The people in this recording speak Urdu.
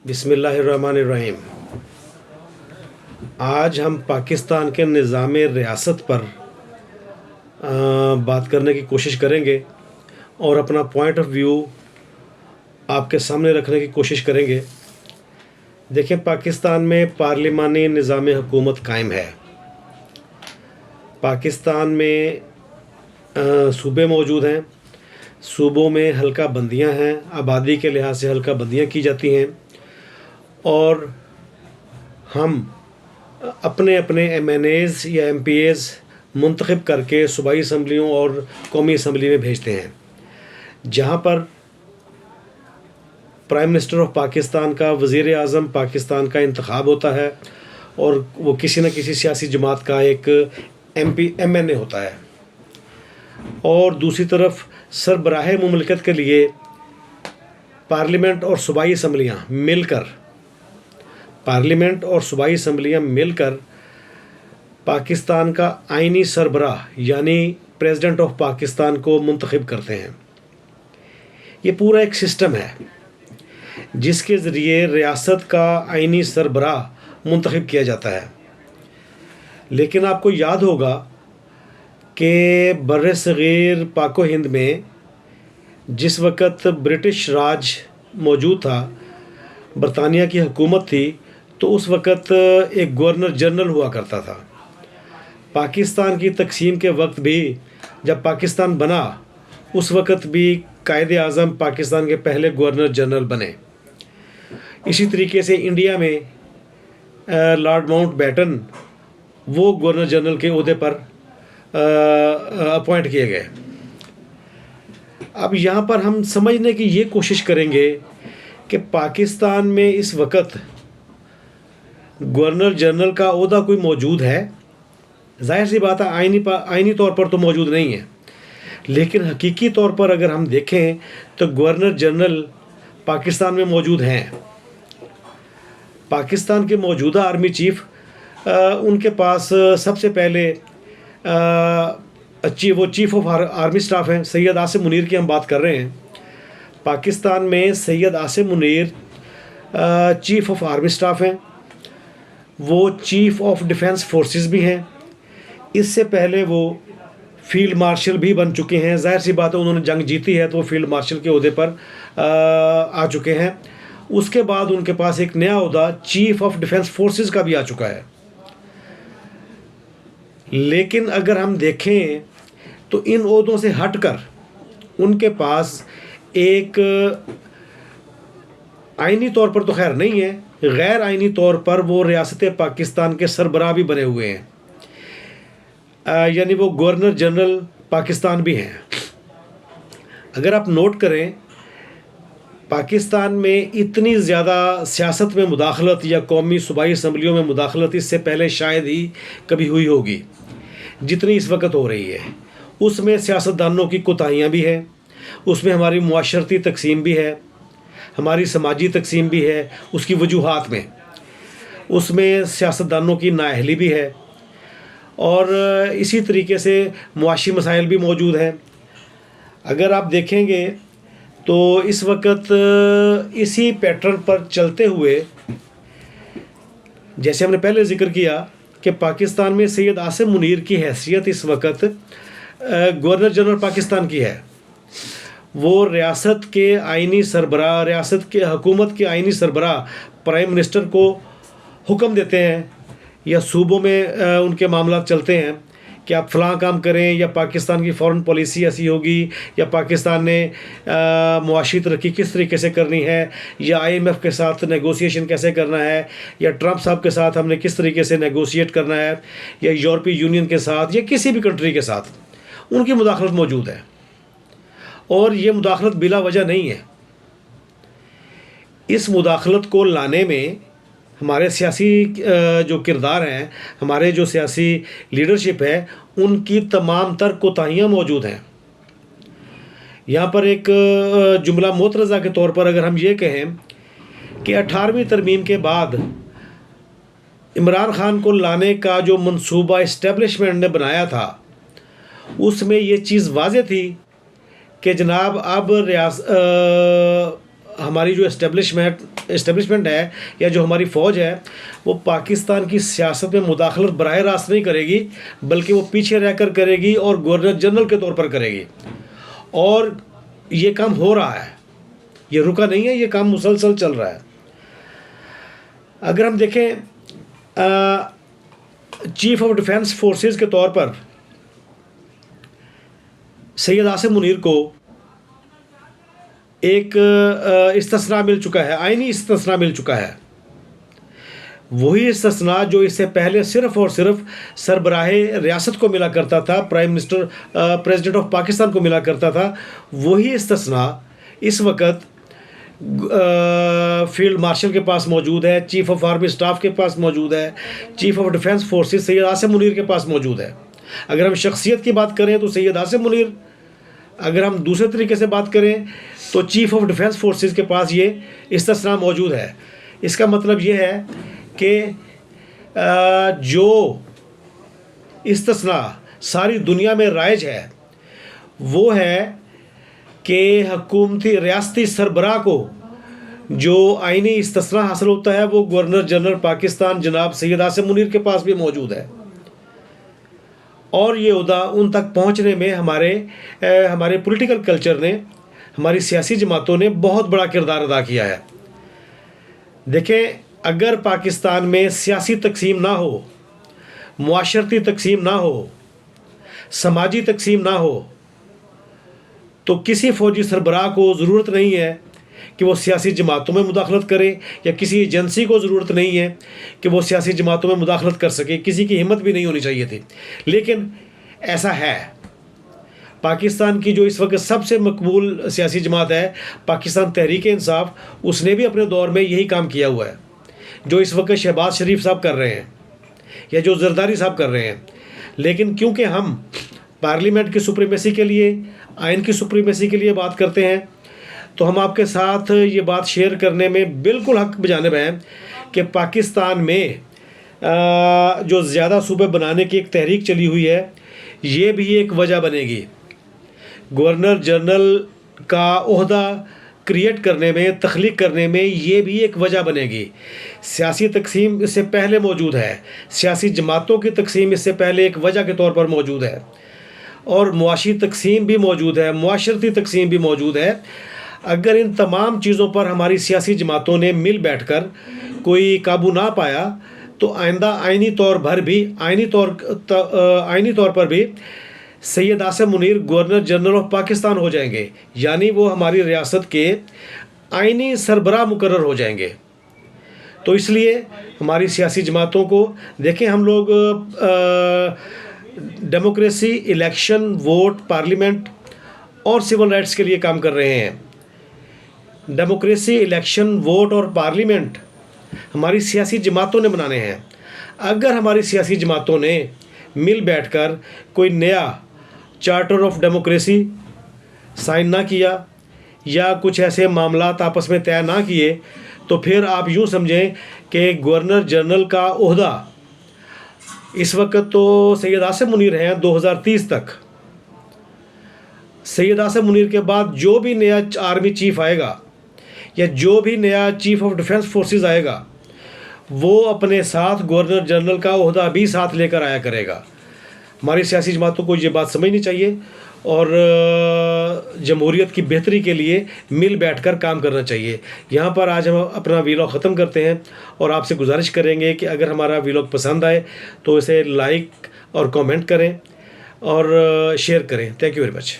بسم اللہ الرحمن الرحیم۔ آج ہم پاکستان کے نظام ریاست پر بات کرنے کی کوشش کریں گے اور اپنا پوائنٹ آف ویو آپ کے سامنے رکھنے کی کوشش کریں گے۔ دیکھیں، پاکستان میں پارلیمانی نظام حکومت قائم ہے۔ پاکستان میں صوبے موجود ہیں، صوبوں میں حلقہ بندیاں ہیں، آبادی کے لحاظ سے حلقہ بندیاں کی جاتی ہیں، اور ہم اپنے ایم این ایز یا ایم پی ایز منتخب کر کے صوبائی اسمبلیوں اور قومی اسمبلی میں بھیجتے ہیں، جہاں پر پرائم منسٹر آف پاکستان کا، وزیر اعظم پاکستان کا انتخاب ہوتا ہے، اور وہ کسی نہ کسی سیاسی جماعت کا ایک ایم این اے ہوتا ہے۔ اور دوسری طرف سربراہ مملکت کے لیے پارلیمنٹ اور صوبائی اسمبلیاں مل کر پاکستان کا آئینی سربراہ یعنی پریزیڈنٹ آف پاکستان کو منتخب کرتے ہیں۔ یہ پورا ایک سسٹم ہے جس کے ذریعے ریاست کا آئینی سربراہ منتخب کیا جاتا ہے۔ لیکن آپ کو یاد ہوگا کہ بر صغیر پاک و ہند میں جس وقت برٹش راج موجود تھا، برطانیہ کی حکومت تھی، تو اس وقت ایک گورنر جنرل ہوا کرتا تھا۔ پاکستان کی تقسیم کے وقت بھی جب پاکستان بنا، اس وقت بھی قائد اعظم پاکستان کے پہلے گورنر جنرل بنے۔ اسی طریقے سے انڈیا میں لارڈ ماؤنٹ بیٹن وہ گورنر جنرل کے عہدے پر اپوائنٹ کیے گئے۔ اب یہاں پر ہم سمجھنے کی یہ کوشش کریں گے کہ پاکستان میں اس وقت گورنر جنرل کا عہدہ کوئی موجود ہے؟ ظاہر سی بات ہے، آئینی طور پر تو موجود نہیں ہے، لیکن حقیقی طور پر اگر ہم دیکھیں تو گورنر جنرل پاکستان میں موجود ہیں۔ پاکستان کے موجودہ آرمی چیف، ان کے پاس سب سے پہلے وہ چیف آف آرمی سٹاف ہیں، سید عاصم منیر کی ہم بات کر رہے ہیں۔ پاکستان میں Syed Asim Munir chief of army staff ہیں، وہ چیف آف ڈیفنس فورسز بھی ہیں۔ اس سے پہلے وہ فیلڈ مارشل بھی بن چکے ہیں۔ ظاہر سی بات ہے، انہوں نے جنگ جیتی ہے تو وہ فیلڈ مارشل کے عہدے پر آ چکے ہیں۔ اس کے بعد ان کے پاس ایک نیا عہدہ چیف آف ڈیفنس فورسز کا بھی آ چکا ہے۔ لیکن اگر ہم دیکھیں تو ان عہدوں سے ہٹ کر ان کے پاس ایک آئینی طور پر تو خیر نہیں ہے، غیر آئینی طور پر وہ ریاست پاکستان کے سربراہ بھی بنے ہوئے ہیں، یعنی وہ گورنر جنرل پاکستان بھی ہیں۔ اگر آپ نوٹ کریں، پاکستان میں اتنی زیادہ سیاست میں مداخلت یا قومی صوبائی اسمبلیوں میں مداخلت اس سے پہلے شاید ہی کبھی ہوئی ہوگی جتنی اس وقت ہو رہی ہے۔ اس میں سیاستدانوں کی کوتاہیاں بھی ہیں، اس میں ہماری معاشرتی تقسیم بھی ہے، ہماری سماجی تقسیم بھی ہے، اس کی وجوہات میں اس میں سیاستدانوں کی نااہلی بھی ہے، اور اسی طریقے سے معاشی مسائل بھی موجود ہیں۔ اگر آپ دیکھیں گے تو اس وقت اسی پیٹرن پر چلتے ہوئے، جیسے ہم نے پہلے ذکر کیا کہ پاکستان میں سید عاصم منیر کی حیثیت اس وقت گورنر جنرل پاکستان کی ہے۔ وہ ریاست کے آئینی سربراہ، ریاست کے حکومت کے آئینی سربراہ پرائم منسٹر کو حکم دیتے ہیں، یا صوبوں میں ان کے معاملات چلتے ہیں کہ آپ فلاں کام کریں، یا پاکستان کی فورن پالیسی ایسی ہوگی، یا پاکستان نے معاشی ترقی کس طریقے سے کرنی ہے، یا IMF کے ساتھ نیگوسیشن کیسے کرنا ہے، یا ٹرمپ صاحب کے ساتھ ہم نے کس طریقے سے نیگوشیٹ کرنا ہے، یا یورپی یونین کے ساتھ، یا کسی بھی کنٹری کے ساتھ ان کی مداخلت موجود ہے۔ اور یہ مداخلت بلا وجہ نہیں ہے۔ اس مداخلت کو لانے میں ہمارے سیاسی جو کردار ہیں، ہمارے جو سیاسی لیڈرشپ ہے، ان کی تمام تر کوتاہیاں موجود ہیں۔ یہاں پر ایک جملہ معترضہ کے طور پر اگر ہم یہ کہیں کہ 18ویں ترمیم کے بعد عمران خان کو لانے کا جو منصوبہ اسٹیبلشمنٹ نے بنایا تھا، اس میں یہ چیز واضح تھی کہ جناب اب ہماری جو اسٹیبلشمنٹ اسٹیبلشمنٹ ہے یا جو ہماری فوج ہے وہ پاکستان کی سیاست میں مداخلت براہ راست نہیں کرے گی، بلکہ وہ پیچھے رہ کر کرے گی اور گورنر جنرل کے طور پر کرے گی. اور یہ کام ہو رہا ہے، یہ رکا نہیں ہے، یہ کام مسلسل چل رہا ہے. اگر ہم دیکھیں چیف آف ڈیفنس فورسز کے طور پر سید عاصم منیر کو ایک استثناء مل چکا ہے، آئینی استثناء مل چکا ہے. وہی استثناء جو اس سے پہلے صرف اور صرف سربراہ ریاست کو ملا کرتا تھا، prime minister president of Pakistan کو ملا کرتا تھا، وہی استثناء اس وقت فیلڈ مارشل کے پاس موجود ہے، چیف آف آرمی اسٹاف کے پاس موجود ہے، چیف آف ڈیفنس فورسز سید عاصم منیر کے پاس موجود ہے. اگر ہم شخصیت کی بات کریں تو سید عاصم منیر، اگر ہم دوسرے طریقے سے بات کریں تو چیف آف ڈیفنس فورسز کے پاس یہ استثناء موجود ہے. اس کا مطلب یہ ہے کہ جو استثناء ساری دنیا میں رائج ہے وہ ہے کہ حکومتی ریاستی سربراہ کو جو آئینی استثناء حاصل ہوتا ہے وہ گورنر جنرل پاکستان جناب سید عاصم منیر کے پاس بھی موجود ہے. اور یہ عہدہ ان تک پہنچنے میں ہمارے پولیٹیکل کلچر نے، ہماری سیاسی جماعتوں نے بہت بڑا کردار ادا کیا ہے. دیکھیں، اگر پاکستان میں سیاسی تقسیم نہ ہو، معاشرتی تقسیم نہ ہو، سماجی تقسیم نہ ہو، تو کسی فوجی سربراہ کو ضرورت نہیں ہے کہ وہ سیاسی جماعتوں میں مداخلت کرے، یا کسی ایجنسی کو ضرورت نہیں ہے کہ وہ سیاسی جماعتوں میں مداخلت کر سکے. کسی کی ہمت بھی نہیں ہونی چاہیے تھی، لیکن ایسا ہے. پاکستان کی جو اس وقت سب سے مقبول سیاسی جماعت ہے پاکستان تحریک انصاف، اس نے بھی اپنے دور میں یہی کام کیا ہوا ہے جو اس وقت شہباز شریف صاحب کر رہے ہیں یا جو زرداری صاحب کر رہے ہیں. لیکن کیونکہ ہم پارلیمنٹ کی سپریمیسی کے لیے، آئین کی سپریمیسی کے لیے بات کرتے ہیں، تو ہم آپ کے ساتھ یہ بات شیئر کرنے میں بالکل حق بجانب ہیں کہ پاکستان میں جو زیادہ صوبے بنانے کی ایک تحریک چلی ہوئی ہے، یہ بھی ایک وجہ بنے گی. گورنر جنرل کا عہدہ کریٹ کرنے میں، تخلیق کرنے میں یہ بھی ایک وجہ بنے گی. سیاسی تقسیم اس سے پہلے موجود ہے، سیاسی جماعتوں کی تقسیم اس سے پہلے ایک وجہ کے طور پر موجود ہے، اور معاشی تقسیم بھی موجود ہے، معاشرتی تقسیم بھی موجود ہے. اگر ان تمام چیزوں پر ہماری سیاسی جماعتوں نے مل بیٹھ کر کوئی قابو نہ پایا تو آئندہ آئینی طور پر بھی Syed Asim Munir governor general of Pakistan ہو جائیں گے، یعنی وہ ہماری ریاست کے آئینی سربراہ مقرر ہو جائیں گے. تو اس لیے ہماری سیاسی جماعتوں کو دیکھیں، ہم لوگ ڈیموکریسی، الیکشن، ووٹ، پارلیمنٹ اور سول رائٹس کے لیے کام کر رہے ہیں. ڈیموکریسی، الیکشن، ووٹ اور پارلیمنٹ ہماری سیاسی جماعتوں نے بنانے ہیں. اگر ہماری سیاسی جماعتوں نے مل بیٹھ کر کوئی نیا چارٹر آف ڈیموکریسی سائن نہ کیا یا کچھ ایسے معاملات آپس میں طے نہ کیے، تو پھر آپ یوں سمجھیں کہ گورنر جنرل کا عہدہ اس وقت تو سید عاصم منیر ہیں 2030 تک. سید عاصم منیر کے بعد جو بھی نیا آرمی چیف آئے گا یا جو بھی نیا چیف آف ڈیفنس فورسز آئے گا، وہ اپنے ساتھ گورنر جنرل کا عہدہ بھی ساتھ لے کر آیا کرے گا. ہماری سیاسی جماعتوں کو یہ بات سمجھنی چاہیے اور جمہوریت کی بہتری کے لیے مل بیٹھ کر کام کرنا چاہیے. یہاں پر آج ہم اپنا ویلاگ ختم کرتے ہیں اور آپ سے گزارش کریں گے کہ اگر ہمارا ویلاگ پسند آئے تو اسے لائک اور کامنٹ کریں اور شیئر کریں. Thank you very much.